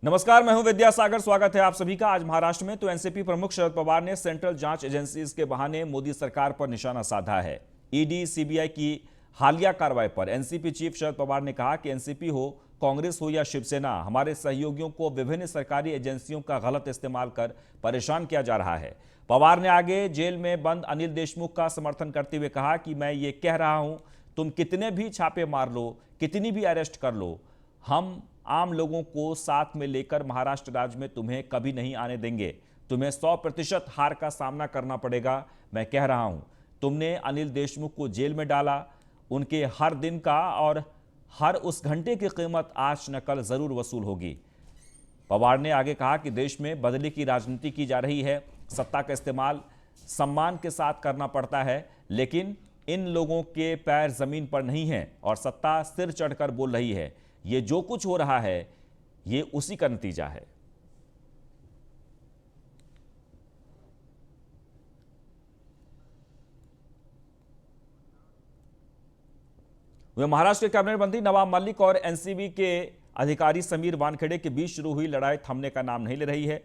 नमस्कार, मैं हूं विद्यासागर। स्वागत है आप सभी का। आज महाराष्ट्र में तो एनसीपी प्रमुख शरद पवार ने सेंट्रल जांच एजेंसीज के बहाने मोदी सरकार पर निशाना साधा है। ईडी सीबीआई की हालिया कार्रवाई पर एनसीपी चीफ शरद पवार ने कहा कि एनसीपी हो, कांग्रेस हो या शिवसेना, हमारे सहयोगियों को विभिन्न सरकारी एजेंसियों का गलत इस्तेमाल कर परेशान किया जा रहा है। पवार ने आगे जेल में बंद अनिल देशमुख का समर्थन करते हुए कहा कि मैं ये कह रहा हूं, तुम कितने भी छापे मार लो, कितनी भी अरेस्ट कर लो, हम आम लोगों को साथ में लेकर महाराष्ट्र राज्य में तुम्हें कभी नहीं आने देंगे। तुम्हें 100% हार का सामना करना पड़ेगा। मैं कह रहा हूं, तुमने अनिल देशमुख को जेल में डाला, उनके हर दिन का और हर उस घंटे की कीमत आज न कल जरूर वसूल होगी। पवार ने आगे कहा कि देश में बदले की राजनीति की जा रही है। सत्ता का इस्तेमाल सम्मान के साथ करना पड़ता है, लेकिन इन लोगों के पैर जमीन पर नहीं हैं और सत्ता सिर चढ़कर बोल रही है। ये जो कुछ हो रहा है, ये उसी का नतीजा है। वे महाराष्ट्र के कैबिनेट मंत्री नवाब मलिक और एनसीबी के अधिकारी समीर वानखेड़े के बीच शुरू हुई लड़ाई थमने का नाम नहीं ले रही है।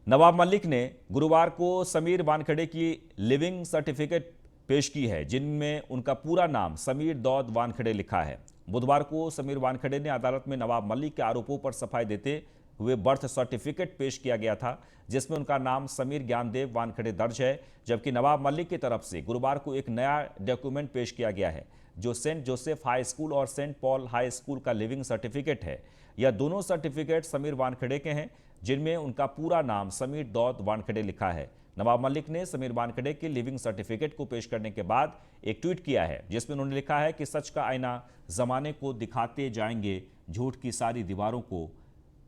नवाब मलिक ने गुरुवार को समीर वानखेड़े की लिविंग सर्टिफिकेट पेश की है, जिनमें उनका पूरा नाम समीर दौद वानखेड़े लिखा है। बुधवार को समीर वानखेड़े ने अदालत में नवाब मलिक के आरोपों पर सफाई देते हुए बर्थ सर्टिफिकेट पेश किया गया था, जिसमें उनका नाम समीर ज्ञानदेव वानखेड़े दर्ज है। जबकि नवाब मलिक की तरफ से गुरुवार को एक नया डॉक्यूमेंट पेश किया गया है, जो सेंट जोसेफ हाई स्कूल और सेंट पॉल हाई स्कूल का लिविंग सर्टिफिकेट है। यह दोनों सर्टिफिकेट समीर वानखेड़े के हैं, जिनमें उनका पूरा नाम समीर दौद वानखेड़े लिखा है। नवाब मलिक ने समीर वानखेड़े के लिविंग सर्टिफिकेट को पेश करने के बाद एक ट्वीट किया है, जिसमें उन्होंने लिखा है कि सच का आईना जमाने को दिखाते जाएंगे, झूठ की सारी दीवारों को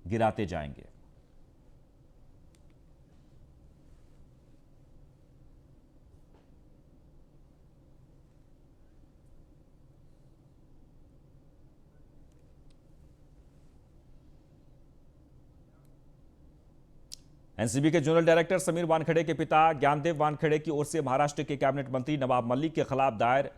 गिराते जाएंगे। एनसीबी के जनरल डायरेक्टर समीर वानखेड़े के पिता ज्ञानदेव वानखेड़े की ओर से महाराष्ट्र के कैबिनेट मंत्री नवाब मलिक के खिलाफ दायर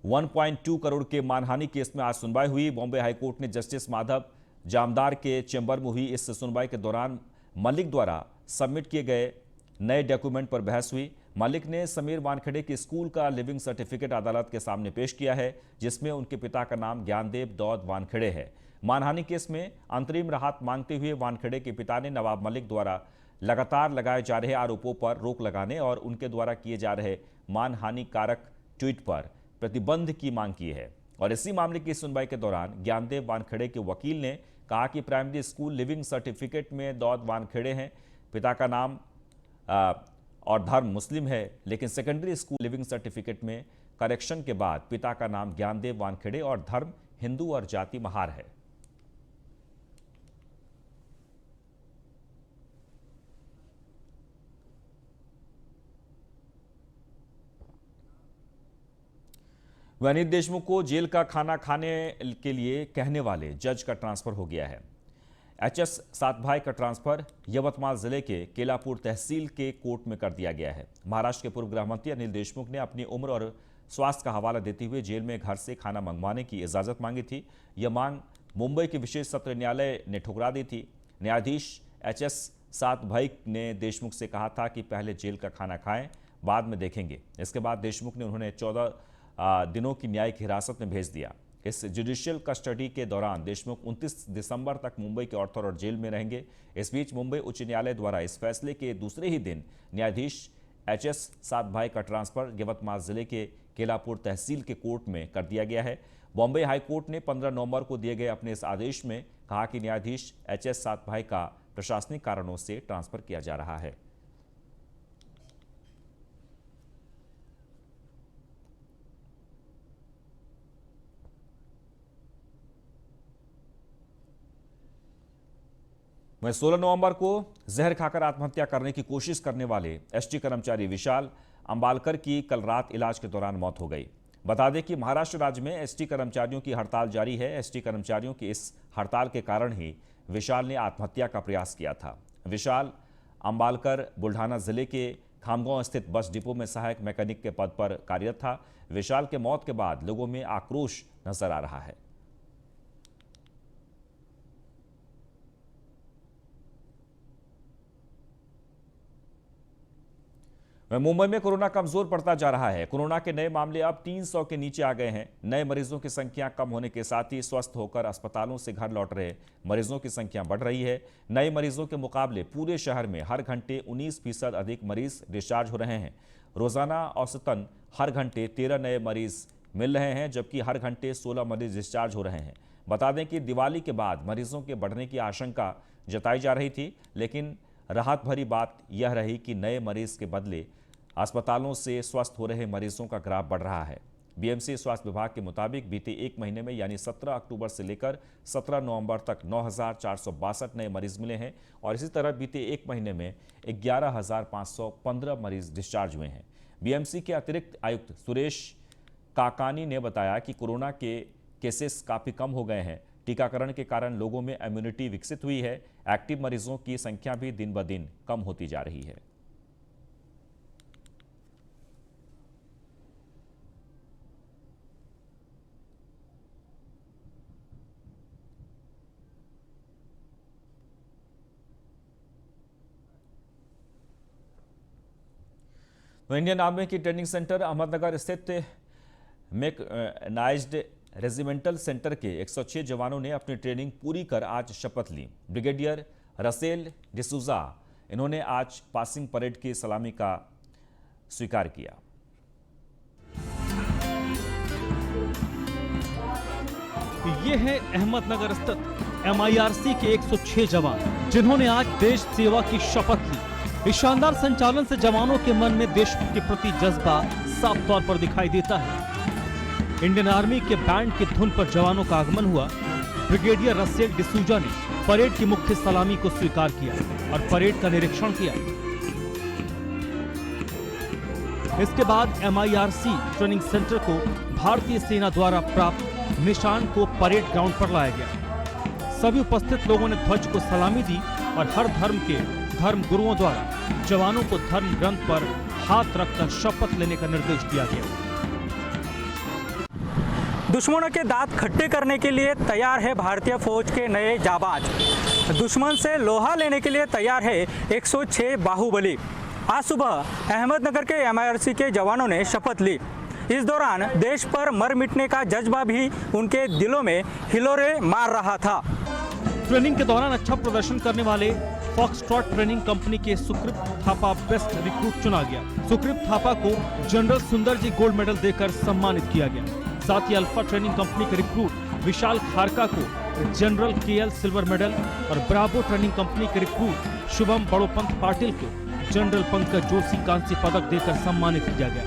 1.2 करोड़ के मानहानि केस में आज सुनवाई हुई। बॉम्बे हाईकोर्ट ने जस्टिस माधव जामदार के चेंबर में हुई इस सुनवाई के दौरान मलिक द्वारा सबमिट किए गए नए डॉक्यूमेंट पर बहस हुई। मलिक ने समीर वानखेड़े के स्कूल का लिविंग सर्टिफिकेट अदालत के सामने पेश किया है, जिसमें उनके पिता का नाम ज्ञानदेव दौद वानखेड़े है। मानहानि केस में अंतरिम राहत मांगते हुए वानखेड़े के पिता ने नवाब मलिक द्वारा लगातार लगाए जा रहे आरोपों पर रोक लगाने और उनके द्वारा किए जा रहे मानहानिकारक ट्वीट पर प्रतिबंध की मांग की है। और इसी मामले की सुनवाई के दौरान ज्ञानदेव वानखेड़े के वकील ने कहा कि प्राइमरी स्कूल लिविंग सर्टिफिकेट में दौद वानखेड़े हैं, पिता का नाम और धर्म मुस्लिम है, लेकिन सेकेंडरी स्कूल लिविंग सर्टिफिकेट में करेक्शन के बाद पिता का नाम ज्ञानदेव वानखेड़े और धर्म हिंदू और जाति महार है। अनिल देशमुख को जेल का खाना खाने के लिए कहने वाले जज का ट्रांसफर हो गया है। एचएस सातभाई का ट्रांसफर यवतमाल जिले के केलापुर तहसील के कोर्ट में कर दिया गया है। महाराष्ट्र के पूर्व गृह मंत्री अनिल देशमुख ने अपनी उम्र और स्वास्थ्य का हवाला देते हुए जेल में घर से खाना मंगवाने की इजाजत मांगी थी। यह मांग मुंबई के विशेष सत्र न्यायालय ने ठुकरा दी थी। न्यायाधीश एचएस सातभाई ने देशमुख से कहा था कि पहले जेल का खाना खाएं, बाद में देखेंगे। इसके बाद देशमुख ने उन्होंने 14 दिनों की न्यायिक हिरासत में भेज दिया। इस जुडिशियल कस्टडी के दौरान देशमुख 29 दिसंबर तक मुंबई के ऑर्थर और जेल में रहेंगे। इस बीच मुंबई उच्च न्यायालय द्वारा इस फैसले के दूसरे ही दिन न्यायाधीश एचएस सातभाई का ट्रांसफर यवतमाल जिले के केलापुर तहसील के कोर्ट में कर दिया गया है। बॉम्बे हाईकोर्ट ने 15 नवंबर को दिए गए अपने इस आदेश में कहा कि न्यायाधीश एचएस सातभाई का प्रशासनिक कारणों से ट्रांसफर किया जा रहा है। वहीं 16 नवंबर को जहर खाकर आत्महत्या करने की कोशिश करने वाले एसटी कर्मचारी विशाल अंबालकर की कल रात इलाज के दौरान मौत हो गई। बता दें कि महाराष्ट्र राज्य में एसटी कर्मचारियों की हड़ताल जारी है। एसटी कर्मचारियों की इस हड़ताल के कारण ही विशाल ने आत्महत्या का प्रयास किया था। विशाल अंबालकर बुल्ढाना जिले के खामगांव स्थित बस डिपो में सहायक मैकेनिक के पद पर कार्यरत था। विशाल के मौत के बाद लोगों में आक्रोश नजर आ रहा है। मुंबई में कोरोना कमजोर पड़ता जा रहा है। कोरोना के नए मामले अब 300 के नीचे आ गए हैं। नए मरीजों की संख्या कम होने के साथ ही स्वस्थ होकर अस्पतालों से घर लौट रहे मरीजों की संख्या बढ़ रही है। नए मरीजों के मुकाबले पूरे शहर में हर घंटे 19% अधिक मरीज डिस्चार्ज हो रहे हैं। रोजाना औसतन हर घंटे 13 नए मरीज मिल रहे हैं, जबकि हर घंटे 16 मरीज डिस्चार्ज हो रहे हैं। बता दें कि दिवाली के बाद मरीजों के बढ़ने की आशंका जताई जा रही थी, लेकिन राहत भरी बात यह रही कि नए मरीज के बदले अस्पतालों से स्वस्थ हो रहे मरीजों का ग्राफ बढ़ रहा है। बीएमसी स्वास्थ्य विभाग के मुताबिक बीते एक महीने में यानी 17 अक्टूबर से लेकर 17 नवंबर तक 9,462 नए मरीज मिले हैं और इसी तरह बीते एक महीने में 11,515 मरीज डिस्चार्ज हुए हैं। बीएमसी के अतिरिक्त आयुक्त सुरेश काकानी ने बताया कि कोरोना के केसेस काफ़ी कम हो गए हैं। टीकाकरण के कारण लोगों में इम्यूनिटी विकसित हुई है। एक्टिव मरीजों की संख्या भी दिन ब दिन कम होती जा रही है। तो इंडियन आर्मी की ट्रेनिंग सेंटर अहमदनगर स्थित मैकनाइज्ड रेजिमेंटल सेंटर के 106 जवानों ने अपनी ट्रेनिंग पूरी कर आज शपथ ली। ब्रिगेडियर रसेल डिसूजा इन्होंने आज पासिंग परेड की सलामी का स्वीकार किया। ये है अहमदनगर स्थित MIRC के 106 जवान जिन्होंने आज देश सेवा की शपथ ली। इस शानदार संचालन से जवानों के मन में देश के प्रति जज्बा साफ तौर पर दिखाई देता है। इंडियन आर्मी के बैंड की धुन पर जवानों का आगमन हुआ। ब्रिगेडियर रसेल डिसूजा ने परेड की मुख्य सलामी को स्वीकार किया और परेड का निरीक्षण किया। इसके बाद MIRC ट्रेनिंग सेंटर को भारतीय सेना द्वारा प्राप्त निशान को परेड ग्राउंड पर लाया गया। सभी उपस्थित लोगों ने ध्वज को सलामी दी और हर धर्म के धर्म गुरुओं द्वारा जवानों को धर्म ग्रंथ पर हाथ रखकर शपथ लेने का निर्देश दिया गया। दुश्मनों के दांत खट्टे करने के लिए तैयार है भारतीय फौज के नए जाबाज। दुश्मन से लोहा लेने के लिए तैयार है 106 बाहुबली। आज सुबह अहमदनगर के MIRC के जवानों ने शपथ ली। इस दौरान देश पर मर मिटने का जज्बा भी उनके दिलों में हिलोरे मार रहा था। ट्रेनिंग के दौरान अच्छा प्रदर्शन करने वाले फॉक्सट्रॉट ट्रेनिंग कंपनी के सुकृत थापा बेस्ट रिक्रूट चुना गया। सुकृत थापा को जनरल सुंदर जी गोल्ड मेडल देकर सम्मानित किया गया। साथ ही अल्फा ट्रेनिंग कंपनी के रिक्रूट विशाल खारका को जनरल KL सिल्वर मेडल और ब्रावो ट्रेनिंग कंपनी के रिक्रूट शुभम बड़ोपंत पाटिल को जनरल पंकज जोशी कांस्य पदक देकर सम्मानित किया गया।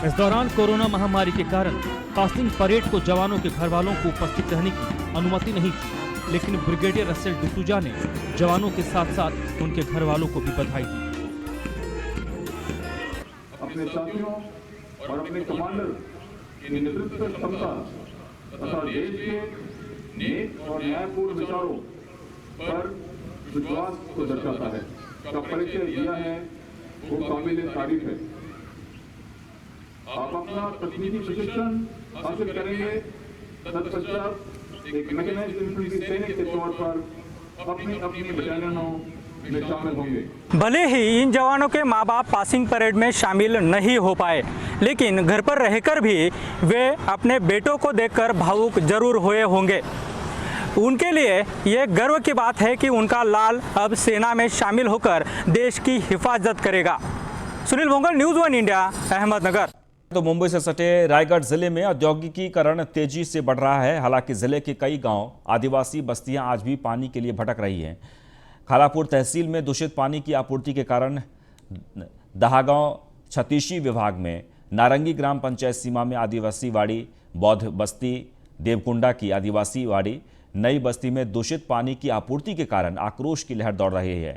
इस दौरान कोरोना महामारी के कारण पासिंग परेड को जवानों के घर वालों को उपस्थित रहने की अनुमति नहीं थी, लेकिन ब्रिगेडियर रसेल डिसूजा ने जवानों के साथ साथ उनके घर वालों को भी बधाई दी। अपने साथियों और अपने कमांडर की नेतृत्व क्षमता तथा देश के नेक और न्यायपूर्ण विचारों पर विश्वास को दर्शाता है का परिचय दिया है, वो काबिल तारीफ है। आप अपना तकनीकी प्रशिक्षण हासिल करेंगे, तत्पश्चात एक मैकेनाइज्ड इन्फेंट्री सैनिक के तौर पर अपनी अपनी बटालियनों में शामिल होंगे। भले ही इन जवानों के माँ बाप पासिंग परेड में शामिल नहीं हो पाए, लेकिन घर पर रहकर भी वे अपने बेटों को देखकर भावुक जरूर हुए होंगे। उनके लिए ये गर्व की बात है कि उनका लाल अब सेना में शामिल होकर देश की हिफाजत करेगा। Sunil Bhongal, news 1 India, Ahmednagar. तो मुंबई से सटे रायगढ़ जिले में औद्योगिकीकरण तेजी से बढ़ रहा है। हालांकि जिले के कई गांव, आदिवासी बस्तियां आज भी पानी के लिए भटक रही हैं। खालापुर तहसील में दूषित पानी की आपूर्ति के कारण दहागांव छतीशी विभाग में नारंगी ग्राम पंचायत सीमा में आदिवासी वाड़ी, बौद्ध बस्ती, देवकुंडा की आदिवासी वाड़ी, नई बस्ती में दूषित पानी की आपूर्ति के कारण आक्रोश की लहर दौड़ रही है।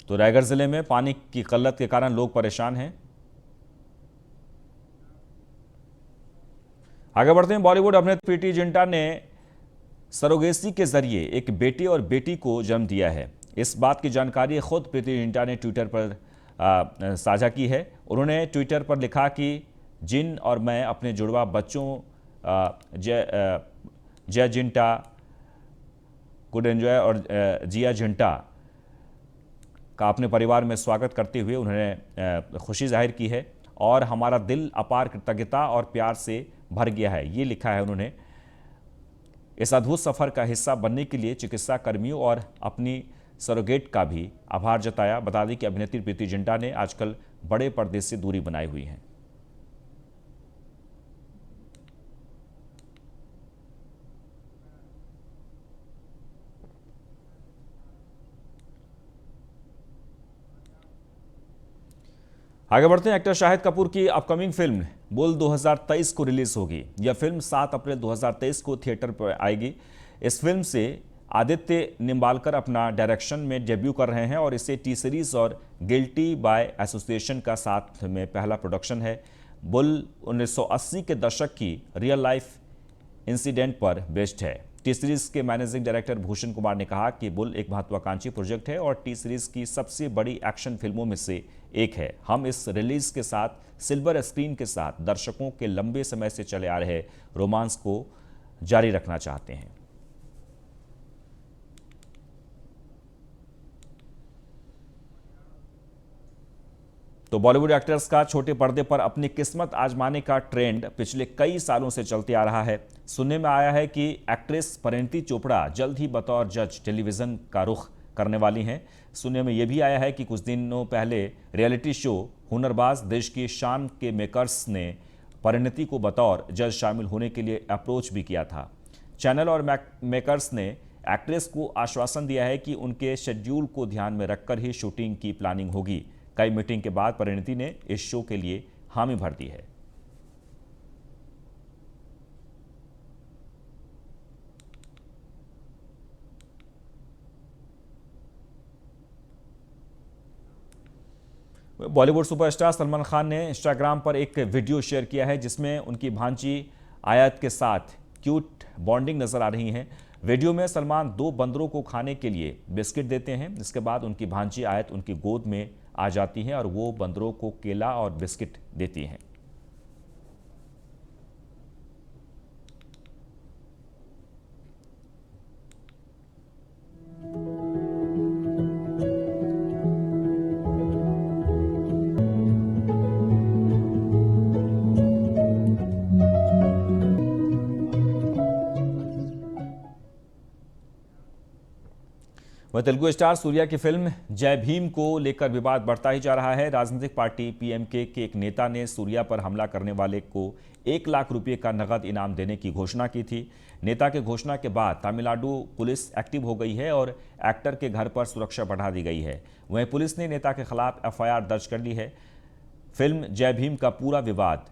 तो रायगढ़ जिले में पानी की किल्लत के कारण लोग परेशान हैं। आगे बढ़ते हैं। बॉलीवुड अभिनेत्री प्रीति जिंटा ने सरोगेसी के जरिए एक बेटे और बेटी को जन्म दिया है। इस बात की जानकारी खुद प्रीति जिंटा ने ट्विटर पर साझा की है। उन्होंने ट्विटर पर लिखा कि जिन और मैं अपने जुड़वा बच्चों जय जिंटा, गुड एंजॉय और जिया जिंटा का अपने परिवार में स्वागत करते हुए उन्होंने खुशी जाहिर की है और हमारा दिल अपार कृतज्ञता और प्यार से भर गया है, ये लिखा है उन्होंने। इस अद्भुत सफर का हिस्सा बनने के लिए चिकित्सा कर्मियों और अपनी सरोगेट का भी आभार जताया। बता दें कि अभिनेत्री प्रीति जिंटा ने आजकल बड़े पर्दे से दूरी बनाई हुई है। आगे बढ़ते हैं। एक्टर शाहिद कपूर की अपकमिंग फिल्म बुल 2023 को रिलीज होगी। यह फिल्म 7 अप्रैल 2023 को थिएटर पर आएगी। इस फिल्म से आदित्य निम्बालकर अपना डायरेक्शन में डेब्यू कर रहे हैं और इसे टी सीरीज और गिल्टी बाय एसोसिएशन का साथ में पहला प्रोडक्शन है। बुल 1980 के दशक की रियल लाइफ इंसिडेंट पर बेस्ड है। टी सीरीज के मैनेजिंग डायरेक्टर भूषण कुमार ने कहा कि बुल एक महत्वाकांक्षी प्रोजेक्ट है और टी सीरीज की सबसे बड़ी एक्शन फिल्मों में से एक है। हम इस रिलीज के साथ सिल्वर स्क्रीन के साथ दर्शकों के लंबे समय से चले आ रहे रोमांस को जारी रखना चाहते हैं। तो बॉलीवुड एक्टर्स का छोटे पर्दे पर अपनी किस्मत आजमाने का ट्रेंड पिछले कई सालों से चलते आ रहा है। सुनने में आया है कि एक्ट्रेस परिणीति चोपड़ा जल्द ही बतौर जज टेलीविजन का रुख करने वाली हैं। सुनने में यह भी आया है कि कुछ दिनों पहले रियलिटी शो हुनरबाज देश की शान के मेकर्स ने परिणीति को बतौर जज शामिल होने के लिए अप्रोच भी किया था। चैनल और मेकर्स ने एक्ट्रेस को आश्वासन दिया है कि उनके शेड्यूल को ध्यान में रखकर ही शूटिंग की प्लानिंग होगी। कई मीटिंग के बाद परिणीति ने इस शो के लिए हामी भर दी है। बॉलीवुड सुपरस्टार सलमान खान ने इंस्टाग्राम पर एक वीडियो शेयर किया है जिसमें उनकी भांजी आयत के साथ क्यूट बॉन्डिंग नजर आ रही है। वीडियो में सलमान 2 बंदरों को खाने के लिए बिस्किट देते हैं। इसके बाद उनकी भांजी आयत उनकी गोद में आ जाती हैं और वो बंदरों को केला और बिस्किट देती हैं। वह तेलुगु स्टार सूर्या की फिल्म जय भीम को लेकर विवाद बढ़ता ही जा रहा है। राजनीतिक पार्टी पीएमके के एक नेता ने सूर्या पर हमला करने वाले को 1 लाख रुपए का नगद इनाम देने की घोषणा की थी। नेता के घोषणा के बाद तमिलनाडु पुलिस एक्टिव हो गई है और एक्टर के घर पर सुरक्षा बढ़ा दी गई है। वहीं पुलिस ने नेता के खिलाफ एफआईआर दर्ज कर ली है। फिल्म जय भीम का पूरा विवाद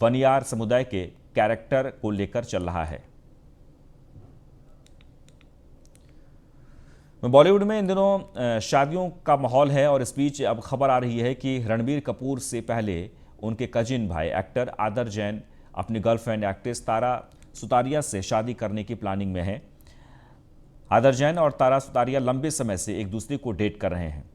वनियार समुदाय के कैरेक्टर को लेकर चल रहा है। बॉलीवुड में इन दिनों शादियों का माहौल है और इस बीच अब खबर आ रही है कि रणबीर कपूर से पहले उनके कजिन भाई एक्टर आदर जैन अपनी गर्लफ्रेंड एक्ट्रेस तारा सुतारिया से शादी करने की प्लानिंग में हैं। आदर जैन और तारा सुतारिया लंबे समय से एक दूसरे को डेट कर रहे हैं।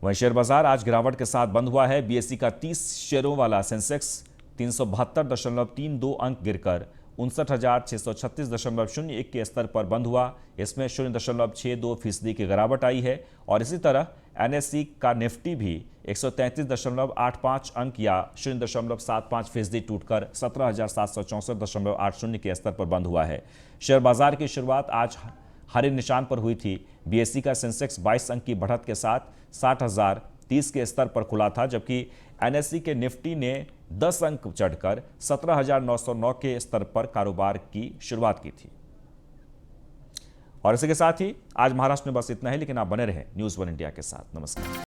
वहीं शेयर बाजार आज गिरावट के साथ बंद हुआ है। बीएसई का 30 शेयरों वाला सेंसेक्स 372.32 अंक गिरकर 59,636.01 के स्तर पर बंद हुआ। इसमें 0.62% की गिरावट आई है और इसी तरह एनएसई का निफ्टी भी 133.85 अंक या 0.75% टूटकर 17,764.80 के स्तर पर बंद हुआ है। शेयर बाजार की शुरुआत आज हरे निशान पर हुई थी। बीएसई का सेंसेक्स 22 अंक की बढ़त के साथ 60,030 के स्तर पर खुला था, जबकि एनएसई के निफ्टी ने 10 अंक चढ़कर 17,909 के स्तर पर कारोबार की शुरुआत की थी। और इसी के साथ ही आज महाराष्ट्र में बस इतना ही, लेकिन आप बने रहें न्यूज़ 1 इंडिया के साथ। नमस्कार।